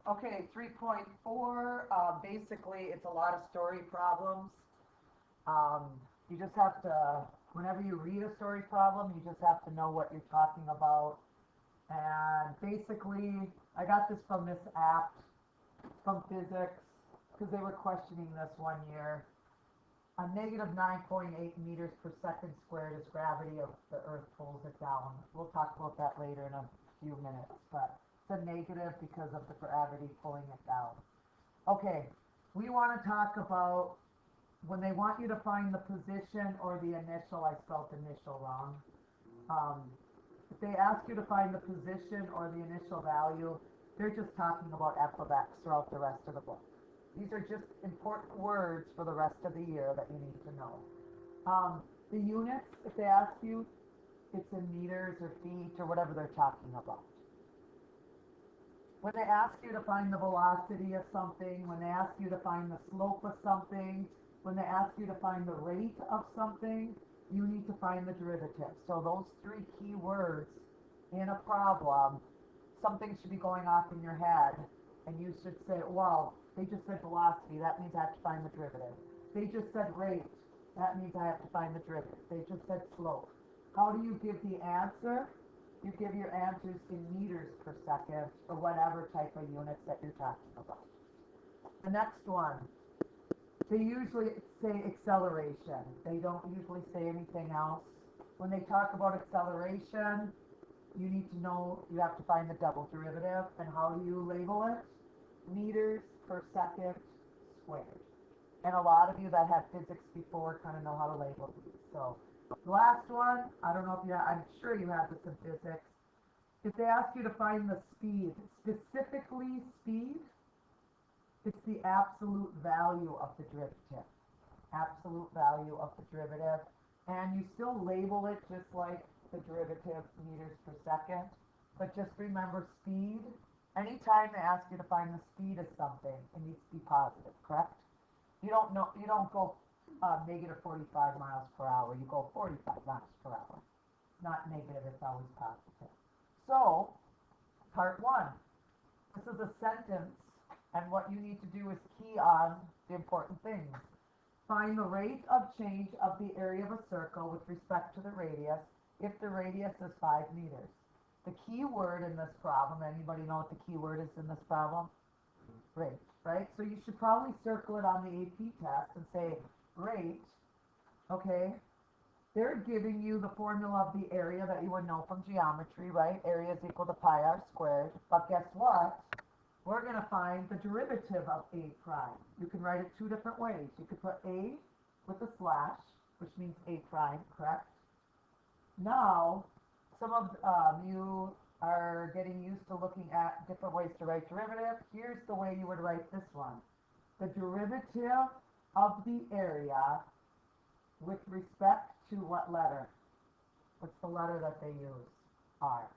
Okay, 3.4, basically it's a lot of story problems. You just have to, whenever you read a story problem, you just have to know what you're talking about. And basically, I got this from this app from physics because they were questioning this one year. A negative 9.8 meters per second squared is gravity of the Earth pulls it down. We'll talk about that later in a few minutes, but it's a negative because of the gravity pulling it down. Okay, we want to talk about when they want you to find the position or the initial. I spelled initial wrong. If they ask you to find the position or the initial value, they're just talking about f of x throughout the rest of the book. These are just important words for the rest of the year that you need to know. The units, if they ask you, it's in meters or feet or whatever they're talking about. When they ask you to find the velocity of something, when they ask you to find the slope of something, when they ask you to find the rate of something, you need to find the derivative. So those three key words in a problem, something should be going off in your head, and you should say, well, they just said velocity, that means I have to find the derivative. They just said rate, that means I have to find the derivative. They just said slope. How do you give the answer? You give your answers in meters per second, or whatever type of units that you're talking about. The next one, they usually say acceleration. They don't usually say anything else. When they talk about acceleration, you need to know, you have to find the double derivative. And how do you label it? Meters per second squared. And a lot of you that had physics before kind of know how to label these. So the last one, I don't know if you have, I'm sure you have this in physics. If they ask you to find the speed, specifically speed, it's the absolute value of the derivative. Absolute value of the derivative. And you still label it just like the derivative meters per second. But just remember speed. Anytime they ask you to find the speed of something, it needs to be positive, correct? You don't go negative 45 miles per hour. You go 45 miles per hour. Not negative, it's always positive. So, part one. This is a sentence, and what you need to do is key on the important things. Find the rate of change of the area of a circle with respect to the radius if the radius is 5 meters. The key word in this problem, anybody know what the key word is in this problem? Rate, right? So you should probably circle it on the AP test and say rate, okay? They're giving you the formula of the area that you would know from geometry, right? Area is equal to pi r squared. But guess what? We're going to find the derivative of a prime. You can write it two different ways. You could put a with a slash, which means a prime, correct? Now, some of you are getting used to looking at different ways to write derivative. Here's the way you would write this one. The derivative of the area with respect to what letter? What's the letter that they use? R.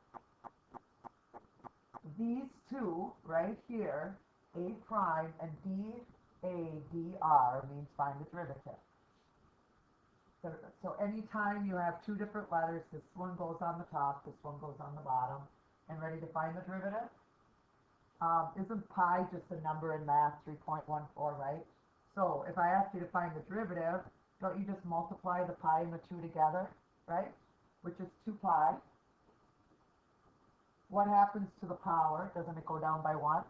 These two right here, a prime and dr means find the derivative. So anytime you have two different letters, this one goes on the top, this one goes on the bottom, and ready to find the derivative? Isn't pi just a number in math, 3.14, right? So if I ask you to find the derivative, don't you just multiply the pi and the 2 together, right? Which is 2 pi. What happens to the power? Doesn't it go down by 1?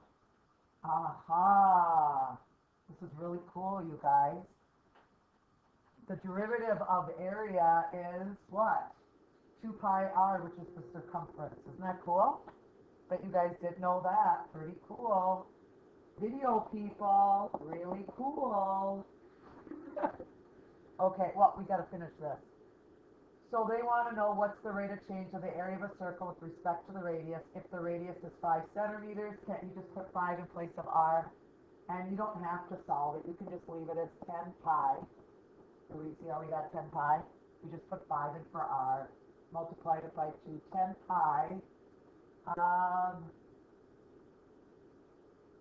Aha! This is really cool, you guys. The derivative of area is what? 2 pi r, which is the circumference. Isn't that cool? Bet you guys didn't know that. Pretty cool. Video people, really cool. Okay, well, we got to finish this. So they want to know what's the rate of change of the area of a circle with respect to the radius. If the radius is 5 centimeters, can't you just put 5 in place of r? And you don't have to solve it. You can just leave it as 10 pi. So we see how we got 10 pi? We just put 5 in for r. Multiplied it by 2. 10 pi.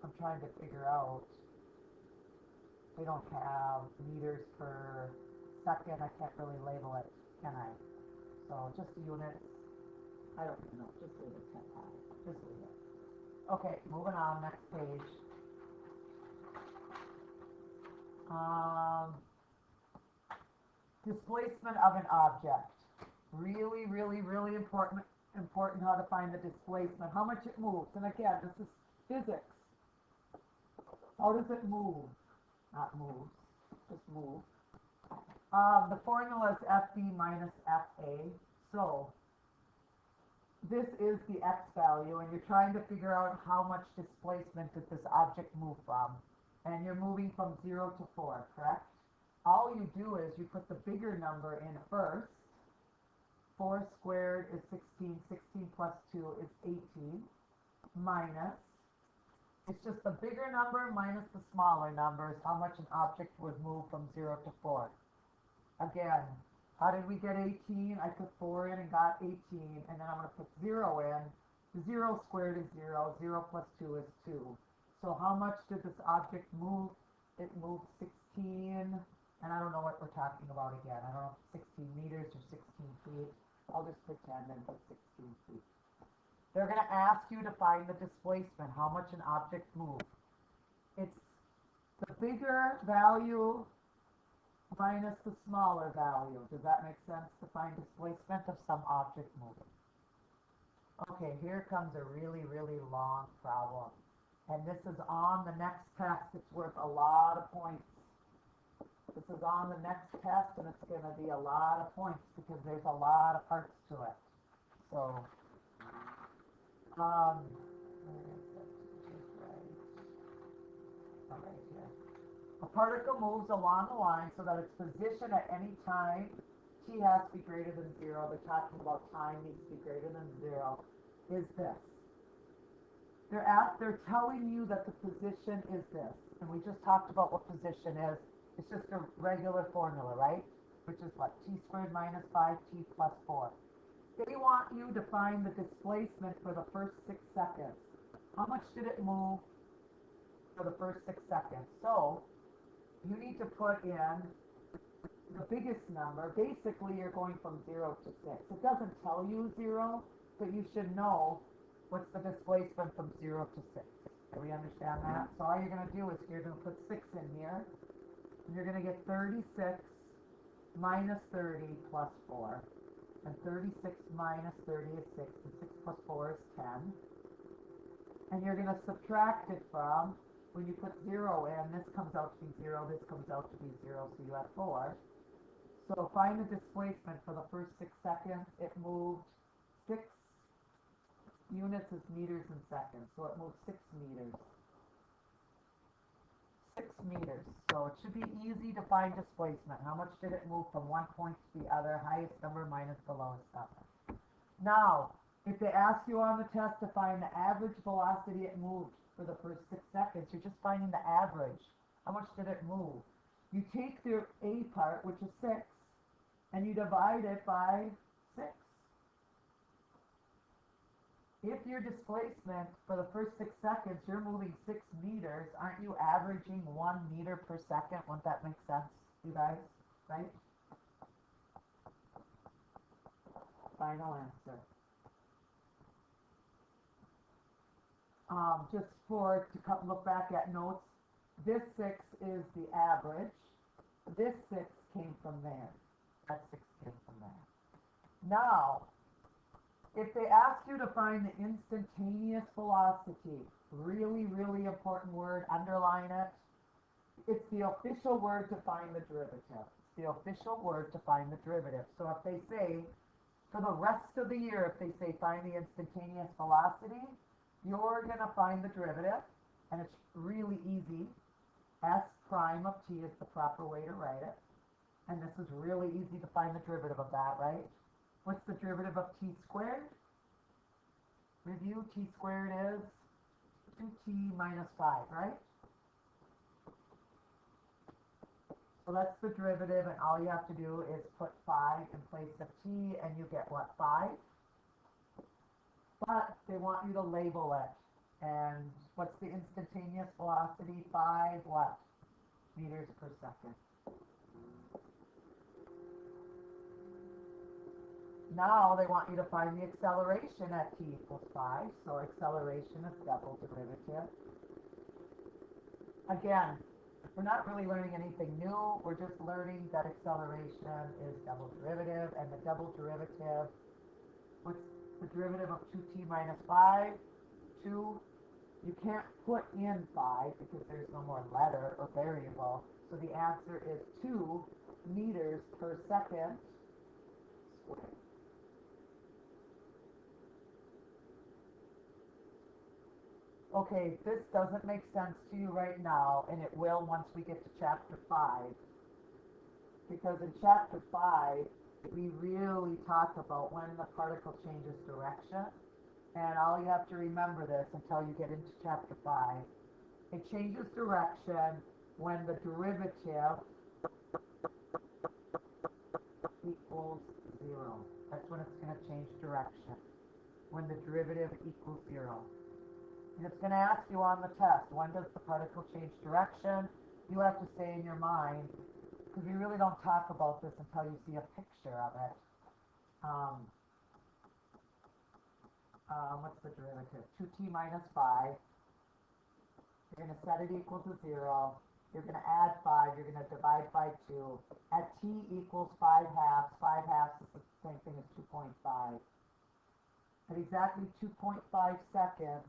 I'm trying to figure out. We don't have meters per second. I can't really label it, can I? So just the units. I don't even know. Just leave it 10 pi. Just leave it. Okay, moving on, next page. Um, Displacement of an object. Really, really, really important how to find the displacement, how much it moves. And again, this is physics. How does it move? Not moves, just move. The formula is FD minus FA. So this is the X value, and you're trying to figure out how much displacement did this object move from. And you're moving from 0 to 4, correct? All you do is you put the bigger number in first. 4 squared is 16. 16 plus 2 is 18. Minus, it's just the bigger number minus the smaller number is how much an object would move from 0 to 4. Again, how did we get 18? I put 4 in and got 18, and then I'm going to put 0 in. 0 squared is 0. 0 plus 2 is 2. So how much did this object move? It moved 16, and I don't know what we're talking about again. I don't know if 16 meters or 16 feet. I'll just pretend and put 16 feet. They're going to ask you to find the displacement, how much an object moved. It's the bigger value minus the smaller value. Does that make sense? To find displacement of some object moving. Okay, here comes a really, really long problem. And this is on the next test. It's worth a lot of points. This is on the next test, and it's going to be a lot of points because there's a lot of parts to it. So, where is it? Right here. A particle moves along the line so that its position at any time t has to be greater than 0. They're talking about time needs to be greater than 0. Is this? They're telling you that the position is this, and we just talked about what position is. It's just a regular formula, right? Which is what? T squared minus 5t plus 4. They want you to find the displacement for the first 6 seconds. How much did it move for the first 6 seconds? So you need to put in the biggest number. Basically, you're going from 0 to 6. It doesn't tell you 0, but you should know what's the displacement from 0 to 6. Do we understand that? So all you're going to do is you're going to put 6 in here. And you're going to get 36 minus 30 plus 4. And 36 minus 30 is 6. And 6 plus 4 is 10. And you're going to subtract it from, when you put 0 in, this comes out to be 0, this comes out to be 0, so you have 4. So find the displacement for the first 6 seconds. It moved 6 units is meters in seconds, so it moved 6 meters. 6 meters. So it should be easy to find displacement. How much did it move from one point to the other? Highest number minus the lowest number. Now, if they ask you on the test to find the average velocity it moved for the first 6 seconds, you're just finding the average. How much did it move? You take the A part, which is 6, and you divide it by 6. If your displacement for the first 6 seconds, you're moving 6 meters, aren't you averaging 1 meter per second? Wouldn't that make sense, you guys? Right? Final answer. Just to look back at notes, this 6 is the average. This 6 came from there. That 6 came from there. Now, if they ask you to find the instantaneous velocity, really, really important word, underline it. It's the official word to find the derivative. It's the official word to find the derivative. So if they say, for the rest of the year, if they say find the instantaneous velocity, you're going to find the derivative, and it's really easy. S prime of t is the proper way to write it. And this is really easy to find the derivative of that, right? What's the derivative of t squared? Review, t squared is 2t minus 5, right? So that's the derivative, and all you have to do is put 5 in place of t, and you get what, 5? But they want you to label it. And what's the instantaneous velocity? 5 what? Meters per second. Now they want you to find the acceleration at t equals 5. So acceleration is double derivative. Again, we're not really learning anything new. We're just learning that acceleration is double derivative, and the double derivative, what's the derivative of 2t minus 5? 2. You can't put in 5 because there's no more letter or variable. So the answer is 2 meters per second squared. Okay, this doesn't make sense to you right now, and it will once we get to chapter 5. Because in chapter 5, we really talk about when the particle changes direction. And all you have to remember this until you get into chapter 5. It changes direction when the derivative equals 0. That's when it's going to change direction. When the derivative equals 0. And it's going to ask you on the test, when does the particle change direction? You have to say in your mind, because we really don't talk about this until you see a picture of it. What's the derivative? 2t minus 5. You're going to set it equal to 0. You're going to add 5. You're going to divide by 2. At t equals 5 halves, 5 halves is the same thing as 2.5. At exactly 2.5 seconds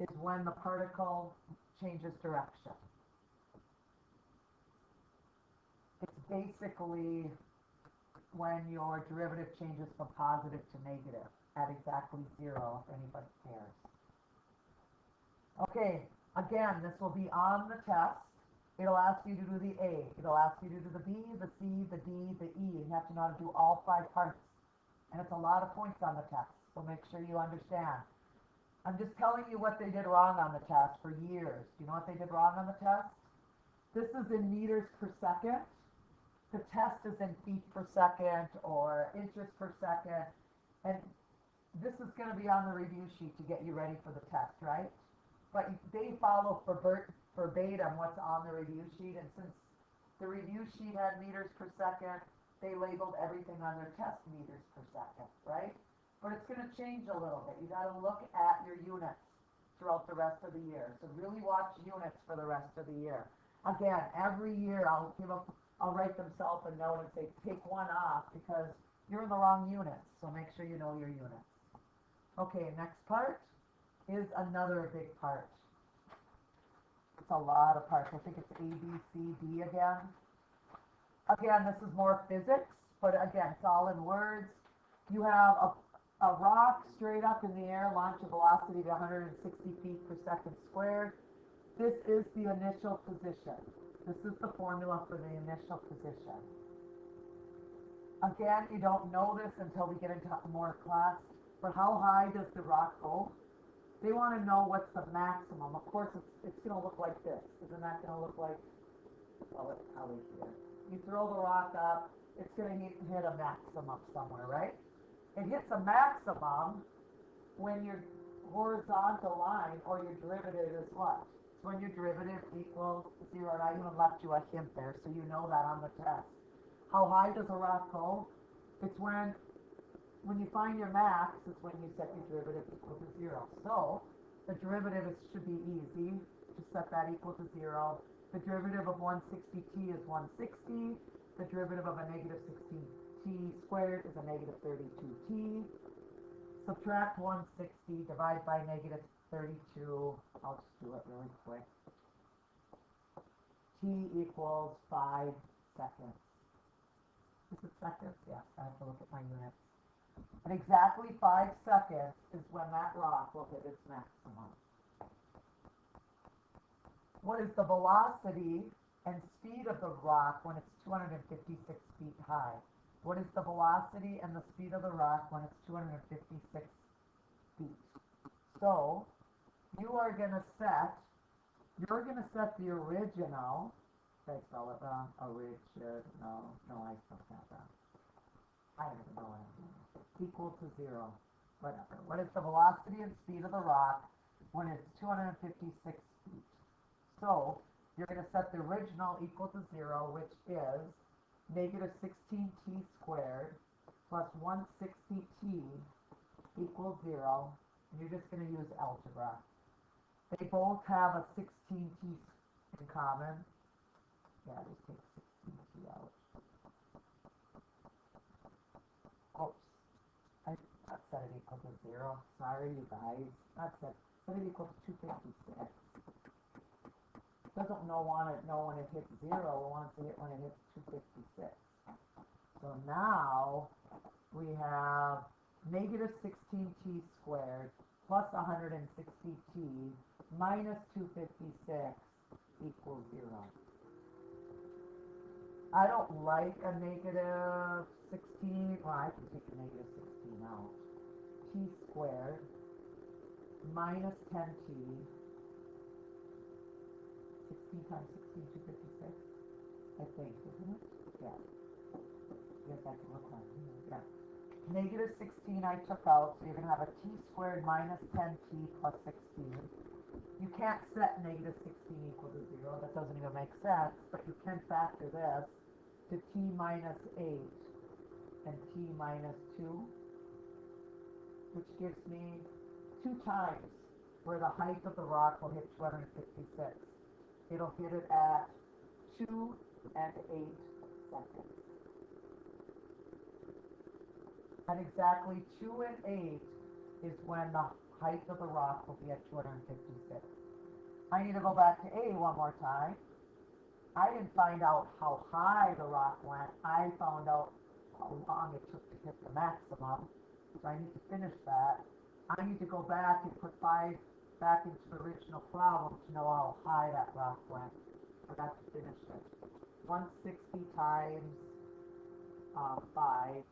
is when the particle changes direction. It's basically when your derivative changes from positive to negative at exactly 0, if anybody cares. Okay, again, this will be on the test. It'll ask you to do the A. It'll ask you to do the B, the C, the D, the E. You have to know how to do all 5 parts. And it's a lot of points on the test, so make sure you understand. I'm just telling you what they did wrong on the test for years. Do you know what they did wrong on the test? This is in meters per second. The test is in feet per second or inches per second. And this is going to be on the review sheet to get you ready for the test, right? But they follow verbatim what's on the review sheet. And since the review sheet had meters per second, they labeled everything on their test meters per second, right? But it's going to change a little bit. You got to look at your units throughout the rest of the year. So really watch units for the rest of the year. Again, every year I'll write themselves a note and say, take one off because you're in the wrong units. So make sure you know your units. Okay, next part is another big part. It's a lot of parts. I think it's A, B, C, D again. Again, this is more physics, but again, it's all in words. You have a rock straight up in the air, launch a velocity of 160 feet per second squared. This is the initial position. This is the formula for the initial position. Again, you don't know this until we get into more class, but how high does the rock go? They want to know what's the maximum. Of course, it's going to look like this. Isn't that going to look like, well, it's probably here. You throw the rock up, it's going to hit a maximum somewhere, right? It hits a maximum when your horizontal line or your derivative is what? It's when your derivative equals 0. And I even left you a hint there, so you know that on the test. How high does a rock go? It's when you find your max, is when you set your derivative equal to 0. So the derivative should be easy. Just set that equal to 0. The derivative of 160t is 160. The derivative of a negative 16t squared is a negative 32t. Subtract 160, divide by negative 32. I'll just do it really quick. T equals 5 seconds. Is it seconds? Yes, I have to look at my units. At exactly 5 seconds is when that rock will hit its maximum. What is the velocity and speed of the rock when it's 256 feet high? What is the velocity and the speed of the rock when it's 256 feet? So you are going to set the original, did I spell it wrong? No, I spelled that wrong. I don't even know what I'm doing. Equal to 0. Whatever. What is the velocity and speed of the rock when it's 256 feet? So you're going to set the original equal to 0, which is negative 16t squared plus 160t equals 0. And you're just going to use algebra. They both have a 16t in common. Yeah, just take 16t out. Oops. I set it equal to 0. Sorry, you guys. Set it equal to 256. Doesn't want to know when it hits 0. It wants to hit when it hits 256. So now we have negative 16t squared plus 160t minus 256 equals 0. I don't like a negative 16. Well, I can take the negative 16 out. T squared minus 10t. 16 times 16, 256, I think, isn't it? Yeah. Yes, I can look like it. Yeah. Negative 16 I took out, so you're going to have a t squared minus 10t plus 16. You can't set negative 16 equal to 0. That doesn't even make sense, but you can factor this to t minus 8 and t minus 2, which gives me 2 times where the height of the rock will hit 256. It'll hit it at 2 and 8 seconds. And exactly 2 and 8 is when the height of the rock will be at 256. I need to go back to A one more time. I didn't find out how high the rock went. I found out how long it took to hit the maximum. So I need to finish that. I need to go back and put 5 back into the original problem to know how high that rock went. I got to finish it. 160 times 5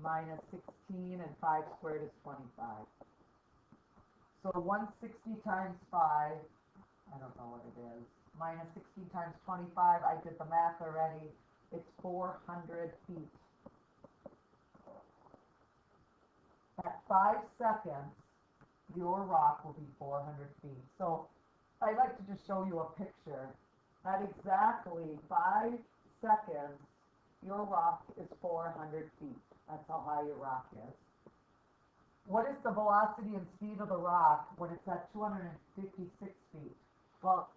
minus 16, and 5 squared is 25. So 160 times 5, I don't know what it is, minus 16 times 25, I did the math already. It's 400 feet. At 5 seconds, your rock will be 400 feet. So I'd like to just show you a picture. At exactly 5 seconds, your rock is 400 feet. That's how high your rock is. What is the velocity and speed of the rock when it's at 256 feet? Well,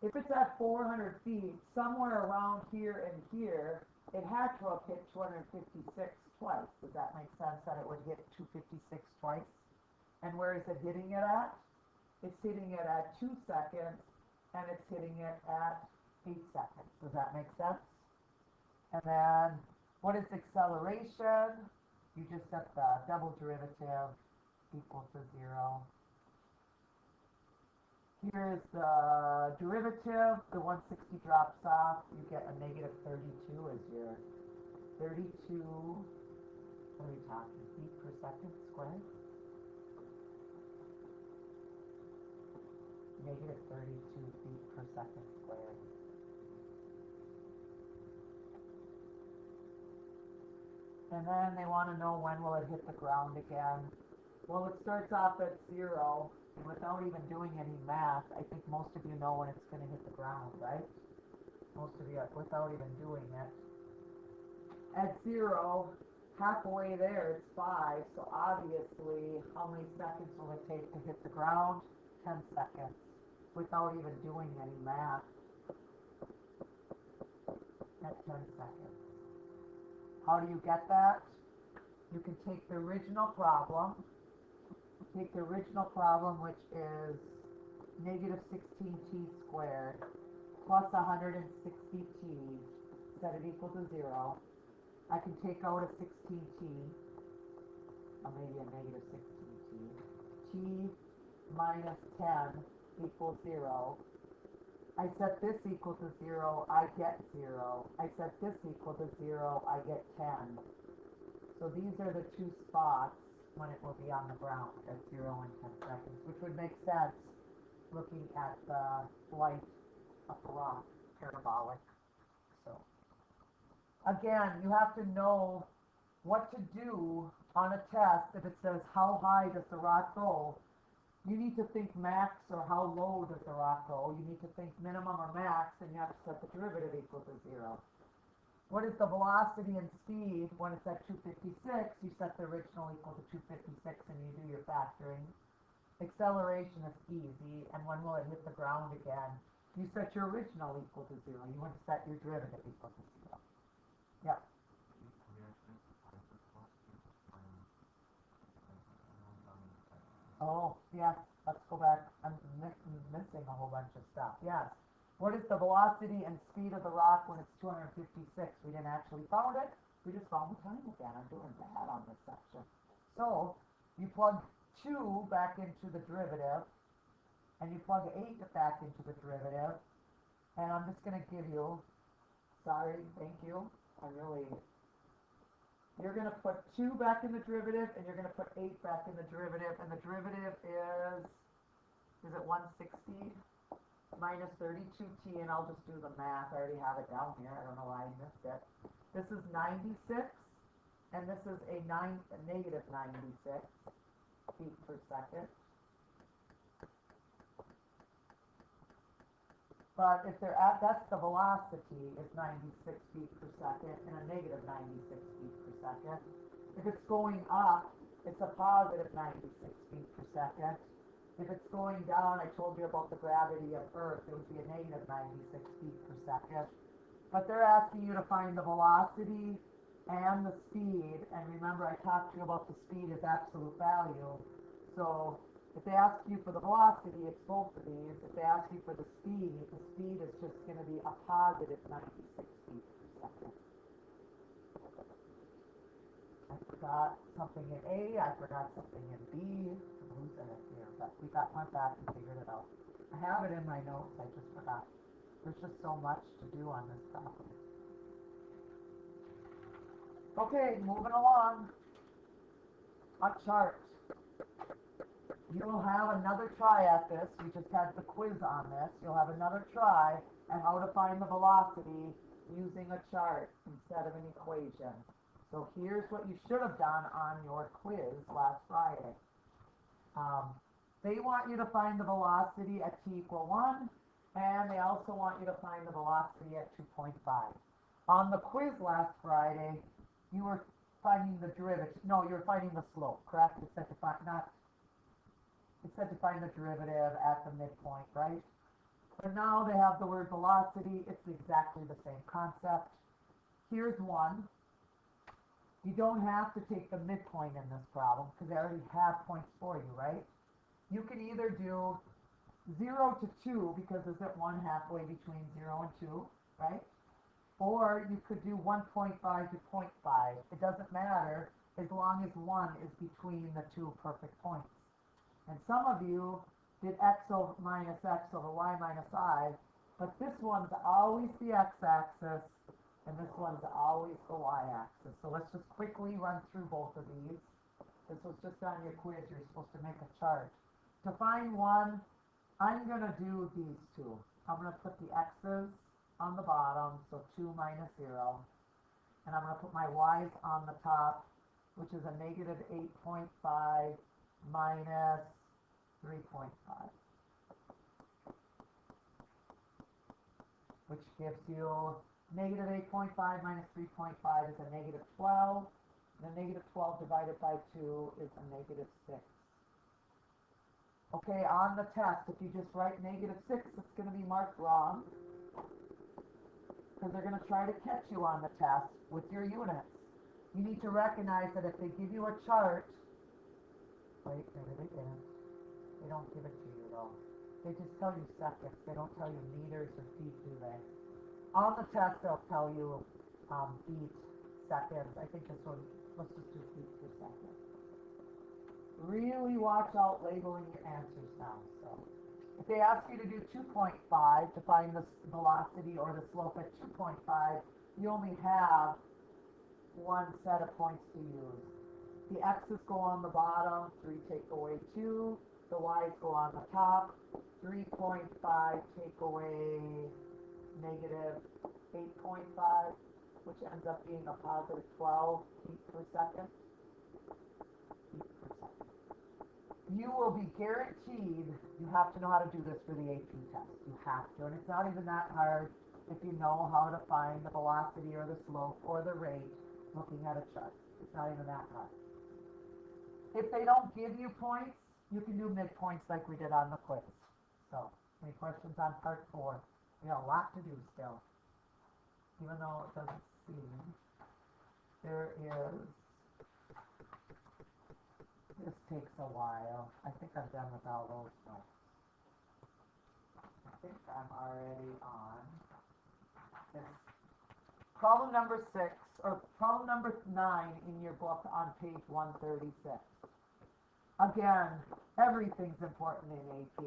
if it's at 400 feet, somewhere around here and here, it had to have hit 256 twice. Does that make sense that it would hit 256 twice? And where is it hitting it at? It's hitting it at 2 seconds, and it's hitting it at 8 seconds. Does that make sense? And then, what is acceleration? You just set the double derivative equal to 0. Here's the derivative. The 160 drops off. You get a negative 32 as your 32, what are we talking, feet per second squared? Negative 32 feet per second squared. And then they want to know when will it hit the ground again. Well, it starts off at 0, and without even doing any math, I think most of you know when it's going to hit the ground, right? Most of you, without even doing it. At 0, halfway there, it's 5, so obviously, how many seconds will it take to hit the ground? 10 seconds, without even doing any math. At 10 seconds. How do you get that? You can take the original problem, which is negative 16t squared plus 160t, set it equal to 0. I can take out a 16t, or maybe a negative 16t. T minus 10 equals 0. I set this equal to 0, I get 0. I set this equal to 0, I get 10. So these are the 2 spots when it will be on the ground at 0 and 10 seconds, which would make sense looking at the flight of the rock, parabolic. So again, you have to know what to do on a test if it says how high does the rock go. You need to think max or how low does the rock go. You need to think minimum or max, and you have to set the derivative equal to 0. What is the velocity and speed when it's at 256? You set the original equal to 256 and you do your factoring. Acceleration is easy, and when will it hit the ground again? You set your original equal to 0. You want to set your derivative equal to 0. Yep. Oh, yes. Let's go back. I'm missing a whole bunch of stuff. Yes. What is the velocity and speed of the rock when it's 256? We didn't actually found it. We just found the time again. I'm doing bad on this section. So you plug 2 back into the derivative, and you plug 8 back into the derivative, and I'm just going to give you, sorry, thank you, you're going to put 2 back in the derivative, and you're going to put 8 back in the derivative, and the derivative is it 160 minus 32t, and I'll just do the math. I already have it down here. I don't know why I missed it. This is 96, and this is a negative 96 feet per second. But if they're at, that's the velocity is 96 feet per second and a negative 96 feet per second. If it's going up, it's a positive 96 feet per second. If it's going down, I told you about the gravity of Earth, it would be a negative 96 feet per second. But they're asking you to find the velocity and the speed, and remember I talked to you about the speed as absolute value. So if they ask you for the velocity, it's both of these. If they ask you for the speed is just going to be a positive 96 feet per second. I forgot something in A, I forgot something in B. I'm losing it here, but we went back and figured it out. I have it in my notes, I just forgot. There's just so much to do on this problem. Okay, moving along. A chart. You'll have another try at this. We just had the quiz on this. You'll have another try at how to find the velocity using a chart instead of an equation. So here's what you should have done on your quiz last Friday. They want you to find the velocity at t equal 1, and they also want you to find the velocity at 2.5. On the quiz last Friday, you were finding the derivative. No, you were finding the slope, correct? It said to find the derivative at the midpoint, right? But now they have the word velocity. It's exactly the same concept. Here's one. You don't have to take the midpoint in this problem because they already have points for you, right? You can either do 0 to 2 because there's that one halfway between 0 and 2, right? Or you could do 1.5 to 0.5. It doesn't matter as long as 1 is between the two perfect points. And some of you did x over minus x over y minus I, but this one's always the x-axis, and this one's always the y-axis. So let's just quickly run through both of these. This was just on your quiz. You're supposed to make a chart. To find one, I'm going to do these two. I'm going to put the x's on the bottom, so 2 minus 0. And I'm going to put my y's on the top, which is a negative 8.5 minus 3.5. Which gives you negative 8.5 minus 3.5 is a negative 12. The negative 12 divided by 2 is a negative 6. Okay, on the test, if you just write negative 6, it's going to be marked wrong. Because they're going to try to catch you on the test with your units. You need to recognize that if they give you a chart, wait, maybe they didn't. They don't give it to you though. They just tell you seconds. They don't tell you meters or feet, do they? On the test, they'll tell you feet, seconds. I think this one, let's just do feet per second. Really watch out labeling your answers now. So, if they ask you to do 2.5 to find the velocity or the slope at 2.5, you only have one set of points to use. The x's go on the bottom, 3 take away 2. The y's go on the top, 3.5 take away negative 8.5, which ends up being a positive 12 feet per second. You will be guaranteed, you have to know how to do this for the AP test. You have to, and it's not even that hard. if you know how to find the velocity or the slope or the rate looking at a chart. It's not even that hard. If they don't give you points, you can do midpoints like we did on the quiz. So, any questions on part 4? We have a lot to do still. Even though it doesn't seem, there is, this takes a while. I think I'm done with all those notes. I think I'm already on this. Problem number 6, or problem number 9 in your book on page 136. Again, everything's important in AP.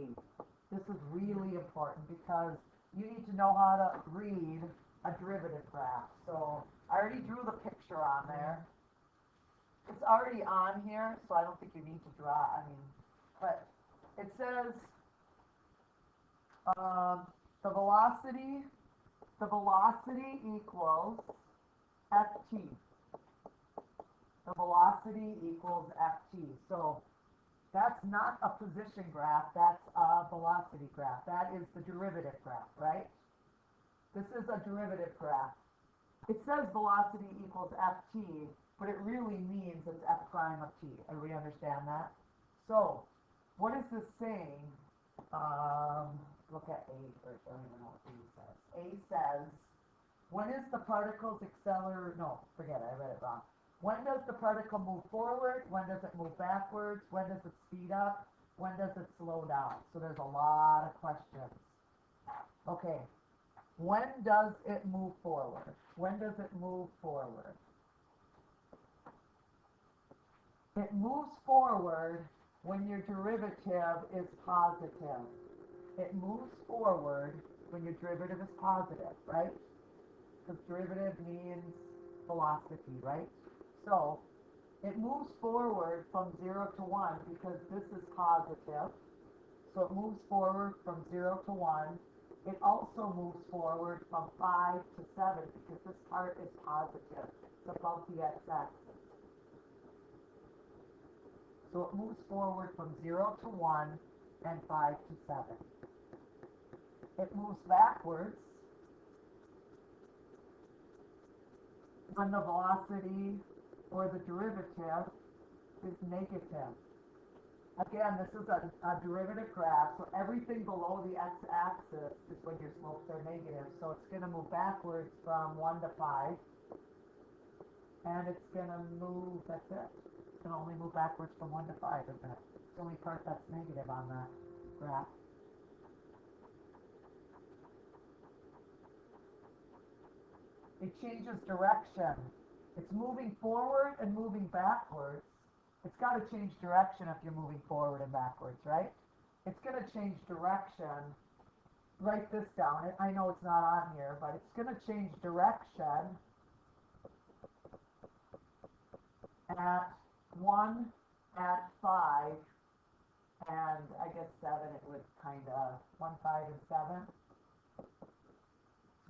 This is really important because you need to know how to read a derivative graph. So I already drew the picture on there. It's already on here, so I don't think you need to draw. But it says the velocity equals ft. The velocity equals ft. So that's not a position graph, that's a velocity graph. That is the derivative graph, right? This is a derivative graph. It says velocity equals ft, but it really means it's f prime of t. Everybody understand that? So, what is this saying? Look at A first. I don't even know what A says. A says, when is the particle's accelerator? No, forget it. I read it wrong. When does the particle move forward? When does it move backwards? When does it speed up? When does it slow down? So there's a lot of questions. Okay. When does it move forward? When does it move forward? It moves forward when your derivative is positive. It moves forward when your derivative is positive, right? Because derivative means velocity, right? So it moves forward from 0 to 1 because this is positive. So it moves forward from 0 to 1. It also moves forward from 5 to 7 because this part is positive. It's above the x-axis. So it moves forward from 0 to 1 and 5 to 7. It moves backwards when the velocity or the derivative is negative. Again, this is a derivative graph, so everything below the x-axis is when your slopes are negative. So it's going to move backwards from 1 to 5, and it's going to move, that's it. It's going to only move backwards from 1 to 5, isn't it? It's the only part that's negative on that graph. It changes direction. It's moving forward and moving backwards. It's got to change direction if you're moving forward and backwards, right? It's going to change direction. Write this down. I know it's not on here, but it's going to change direction at 1, at 5, and I guess 7 it would kind of, 1, 5, and 7.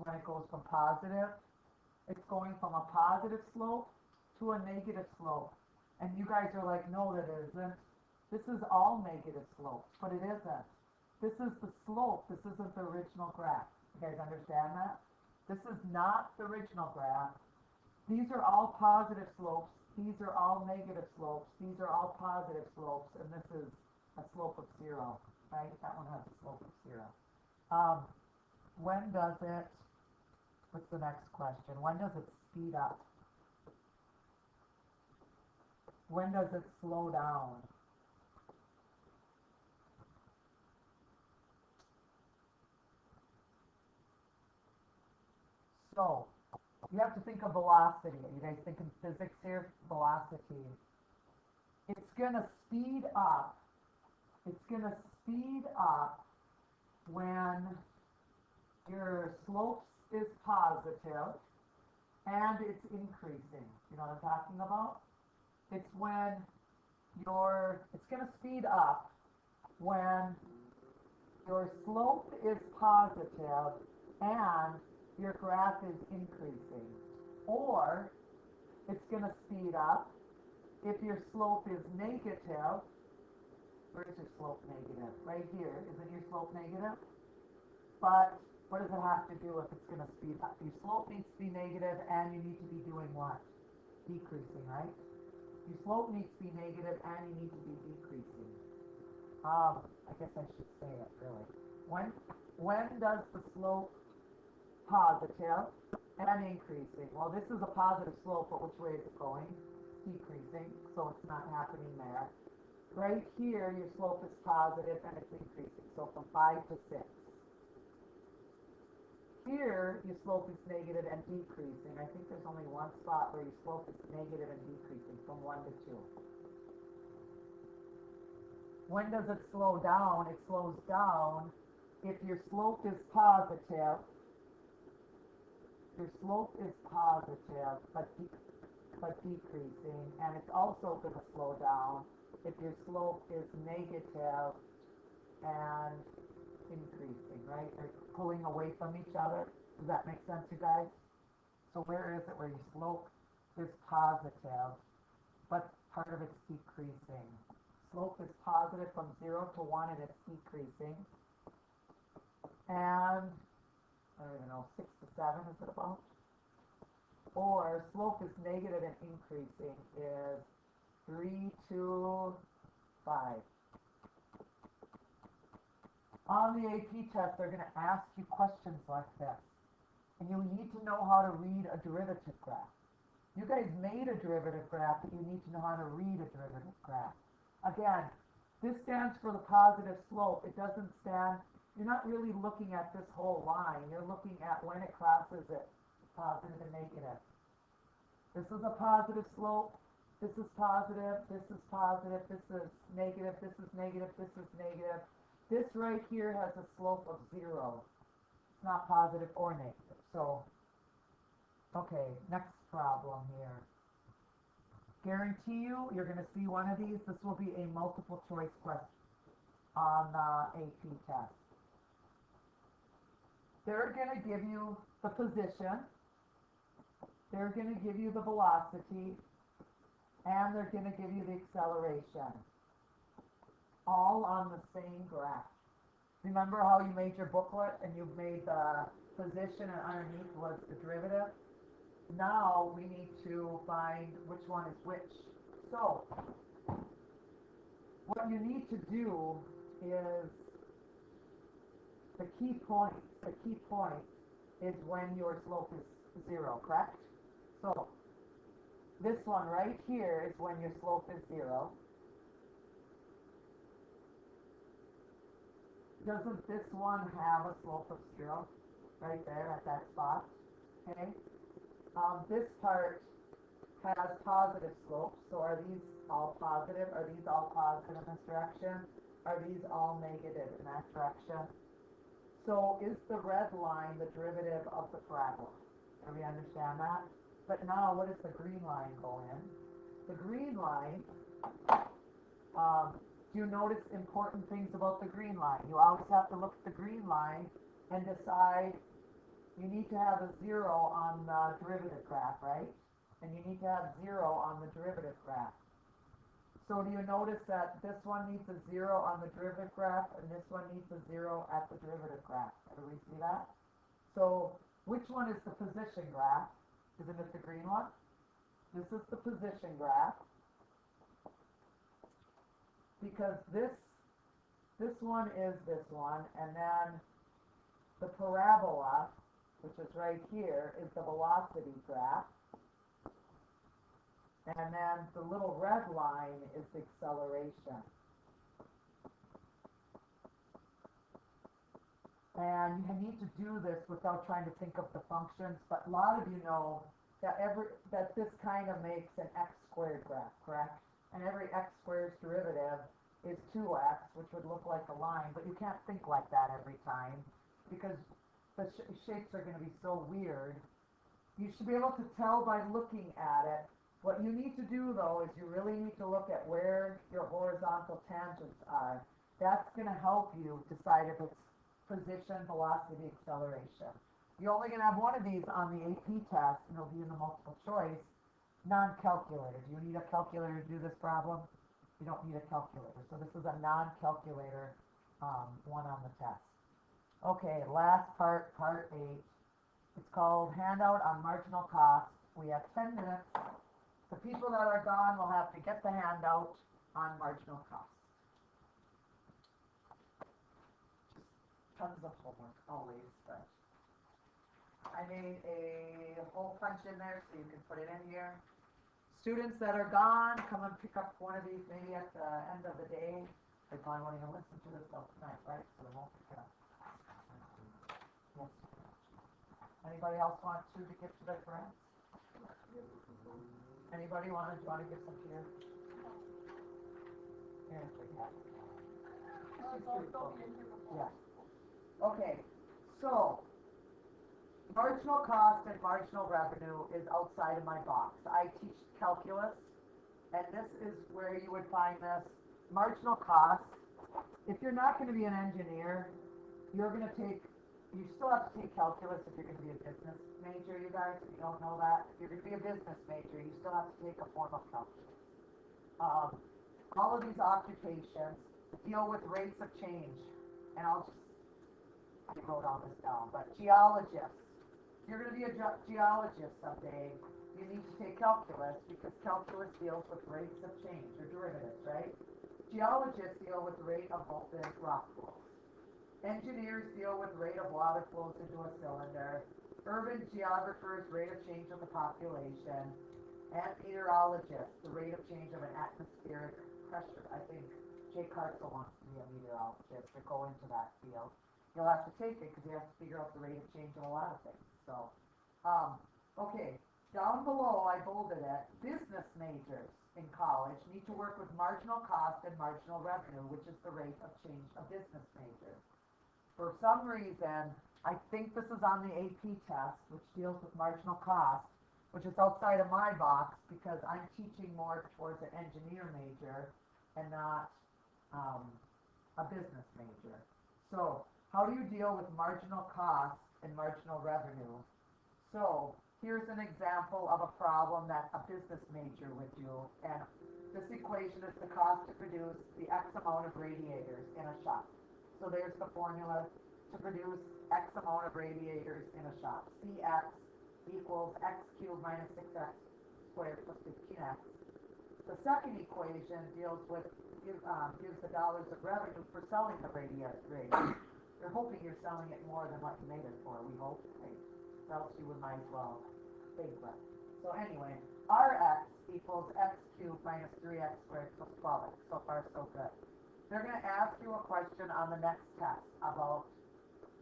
When it goes from positive, it's going from a positive slope to a negative slope. And you guys are like, no, that isn't. This is all negative slopes, but it isn't. This is the slope. This isn't the original graph. You guys understand that? This is not the original graph. These are all positive slopes. These are all negative slopes. These are all positive slopes. And this is a slope of 0, right? That one has a slope of 0. When does it, what's the next question? When does it speed up? When does it slow down? So, you have to think of velocity. Are you guys thinking physics here? Velocity. It's going to speed up. It's going to speed up when your slope is positive and it's increasing. You know what I'm talking about? It's when it's going to speed up when your slope is positive and your graph is increasing. Or it's going to speed up if your slope is negative. Where's your slope negative? Right here. Isn't your slope negative? But What does it have to do if it's going to speed up? Your slope needs to be negative and you need to be doing what? Decreasing, right? Your slope needs to be negative and you need to be decreasing. I guess I should say it really. When does the slope positive and increasing? Well, this is a positive slope, but which way is it going? Decreasing, so it's not happening there. Right here, your slope is positive and it's increasing, so from 5 to 6. Here, your slope is negative and decreasing. I think there's only one spot where your slope is negative and decreasing, from 1 to 2. When does it slow down? It slows down if your slope is positive. Your slope is positive, but decreasing, and it's also going to slow down if your slope is negative and increasing, right? They're pulling away from each other. Does that make sense, you guys? So where is it where your slope is positive, but part of it's decreasing? Slope is positive from 0 to 1 and it's decreasing. And, I don't even know, 6 to 7 is it about? Or slope is negative and increasing is 3 to 5. On the AP test, they're going to ask you questions like this. And you need to know how to read a derivative graph. You guys made a derivative graph, but you need to know how to read a derivative graph. Again, this stands for the positive slope. It doesn't stand, you're not really looking at this whole line. You're looking at when it crosses it, positive and negative. This is a positive slope. This is positive. This is positive. This is negative. This is negative. This is negative. This right here has a slope of 0. It's not positive or negative. So, okay, next problem here. Guarantee you, you're going to see one of these. This will be a multiple choice question on the AP test. They're going to give you the position. They're going to give you the velocity. And they're going to give you the acceleration. All on the same graph. Remember how you made your booklet and you made the position and underneath was the derivative? Now we need to find which one is which. So, what you need to do is the key point is when your slope is 0, correct? So, this one right here is when your slope is 0. Doesn't this one have a slope of 0? Right there at that spot. Okay? This part has positive slopes. So are these all positive? Are these all positive in this direction? Are these all negative in that direction? So is the red line the derivative of the parabola? Do we understand that? But now, what does the green line go in? The green line, do you notice important things about the green line? You always have to look at the green line and decide, you need to have a 0 on the derivative graph, right? And you need to have 0 on the derivative graph. So do you notice that this one needs a 0 on the derivative graph and this one needs a 0 at the derivative graph? Do we see that? So which one is the position graph? Isn't it the green one? This is the position graph. Because this one is this one, and then the parabola, which is right here, is the velocity graph. And then the little red line is the acceleration. And you need to do this without trying to think of the functions, but a lot of you know that this kind of makes an x squared graph, correct? And every x squared's derivative is 2x, which would look like a line, but you can't think like that every time because the shapes are going to be so weird. You should be able to tell by looking at it. What you need to do, though, is you really need to look at where your horizontal tangents are. That's going to help you decide if it's position, velocity, acceleration. You're only going to have one of these on the AP test, and it'll be in the multiple choice. Non-calculator. Do you need a calculator to do this problem? You don't need a calculator. So this is a non-calculator one on the test. Okay, last part, part 8. It's called handout on marginal cost. We have 10 minutes. The people that are gone will have to get the handout on marginal cost. Tons of homework, always, but I made a hole punch in there so you can put it in here. Students that are gone, come and pick up one of these maybe at the end of the day. They probably won't even listen to this till tonight, right? So they won't pick it up. Yes. Anybody else want to give to their friends? Anybody want to give some here? Here, take that. Yeah. Okay. So, marginal cost and marginal revenue is outside of my box. I teach calculus, and this is where you would find this. Marginal cost, if you're not going to be an engineer, you're going to take, you still have to take calculus if you're going to be a business major, you guys, if you don't know that. If you're going to be a business major, you still have to take a form of calculus. All of these occupations deal with rates of change, and I wrote all this down, but geologists, you're going to be a geologist someday, you need to take calculus because calculus deals with rates of change or derivatives, right? Geologists deal with the rate of molten rock flows. Engineers deal with rate of water flows into a cylinder. Urban geographers, rate of change of the population. And meteorologists, the rate of change of an atmospheric pressure. I think Jay Cartzel wants to be a meteorologist or go into that field. You'll have to take it because you have to figure out the rate of change of a lot of things. So, okay, down below I bolded it. Business majors in college need to work with marginal cost and marginal revenue, which is the rate of change of business majors. For some reason, I think this is on the AP test, which deals with marginal cost, which is outside of my box because I'm teaching more towards an engineer major and not a business major. So, how do you deal with marginal cost and marginal revenue? So, here's an example of a problem that a business major would do, and this equation is the cost to produce the X amount of radiators in a shop. So there's the formula to produce X amount of radiators in a shop. CX equals X cubed minus 6X squared plus 15X. The second equation deals with, gives the dollars of revenue for selling the radiator. You're hoping you're selling it more than what you made it for, we hope. Right? Else you would might as well bankrupt. So anyway, Rx equals X cubed minus 3X squared plus 12X. So far, so good. They're going to ask you a question on the next test about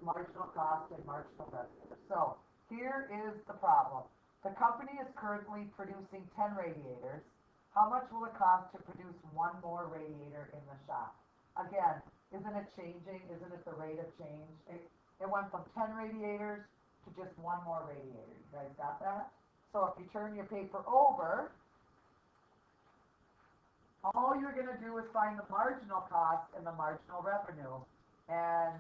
marginal cost and marginal revenue. So here is the problem. The company is currently producing 10 radiators. How much will it cost to produce one more radiator in the shop? Again, isn't it changing? Isn't it the rate of change? It went from 10 radiators to just one more radiator. You guys got that? So if you turn your paper over, all you're going to do is find the marginal cost and the marginal revenue. And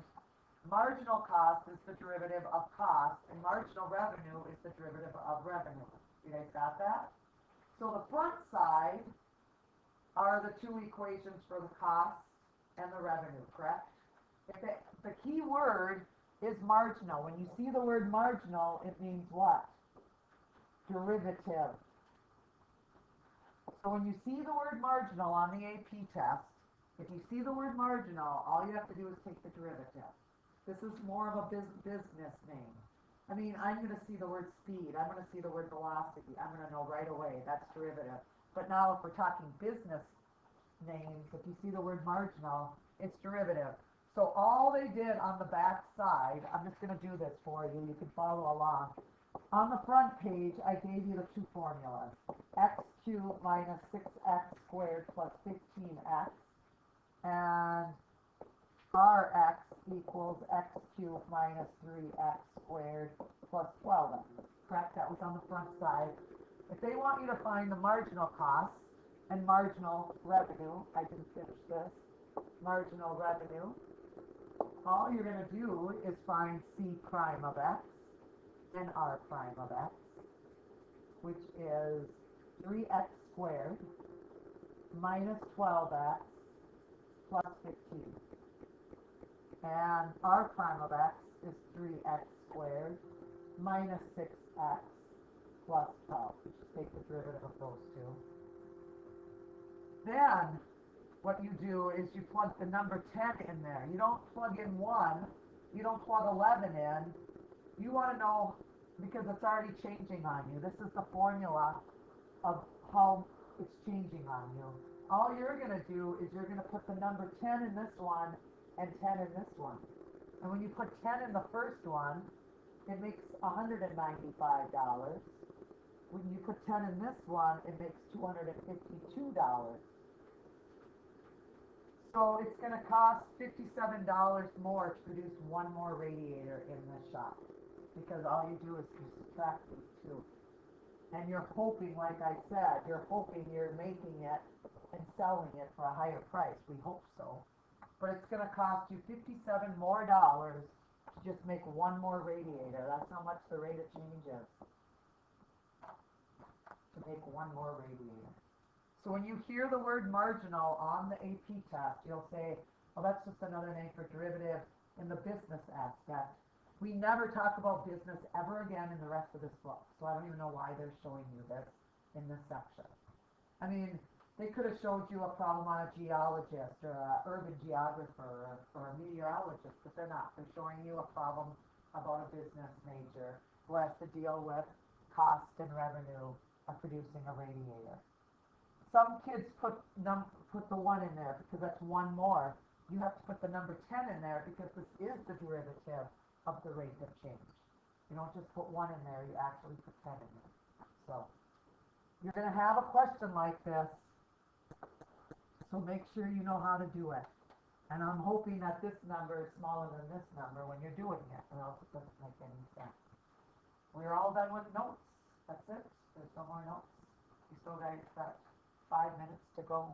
marginal cost is the derivative of cost, and marginal revenue is the derivative of revenue. You guys got that? So the front side are the two equations for the cost and the revenue, correct? The key word is marginal. When you see the word marginal, it means what? Derivative. So when you see the word marginal on the AP test, if you see the word marginal, all you have to do is take the derivative. This is more of a business name. I mean, I'm going to see the word speed. I'm going to see the word velocity. I'm going to know right away that's derivative. But now if we're talking business names, if you see the word marginal, it's derivative. So all they did on the back side, I'm just going to do this for you. You can follow along. On the front page, I gave you the two formulas. X cubed minus 6X squared plus 15X. And Rx equals X cubed minus 3X squared plus 12X. Correct? That was on the front side. If they want you to find the marginal cost and marginal revenue, I didn't finish this, marginal revenue, all you're going to do is find C prime of X and R prime of X, which is 3X squared minus 12X plus 15. And our prime of x is 3x squared minus 6x plus 12. Just take the derivative of those two. Then what you do is you plug the number 10 in there. You don't plug in 1, you don't plug 11 in. You want to know, because it's already changing on you. This is the formula of how it's changing on you. All you're going to do is you're going to put the number 10 in this one and 10 in this one. And when you put 10 in the first one, it makes $195. When you put 10 in this one, it makes $252. So it's going to cost $57 more to produce one more radiator in this shop, because all you do is you subtract these two. And you're hoping, like I said, you're hoping you're making it and selling it for a higher price. We hope so. But it's going to cost you $57 more to just make one more radiator. That's how much the rate of change is, to make one more radiator. So when you hear the word marginal on the AP test, you'll say, well, that's just another name for derivative in the business aspect. We never talk about business ever again in the rest of this book, so I don't even know why they're showing you this in this section. I mean, they could have showed you a problem on a geologist or an urban geographer or a meteorologist, but they're not. They're showing you a problem about a business major who has to deal with cost and revenue of producing a radiator. Some kids put the 1 in there because that's one more. You have to put the number 10 in there because this is the derivative of the rate of change. You don't just put 1 in there, you actually put 10 in there. So you're going to have a question like this, so make sure you know how to do it. And I'm hoping that this number is smaller than this number when you're doing it, or else it doesn't make any sense. We're all done with notes. That's it. There's no more notes. You still got 5 minutes to go.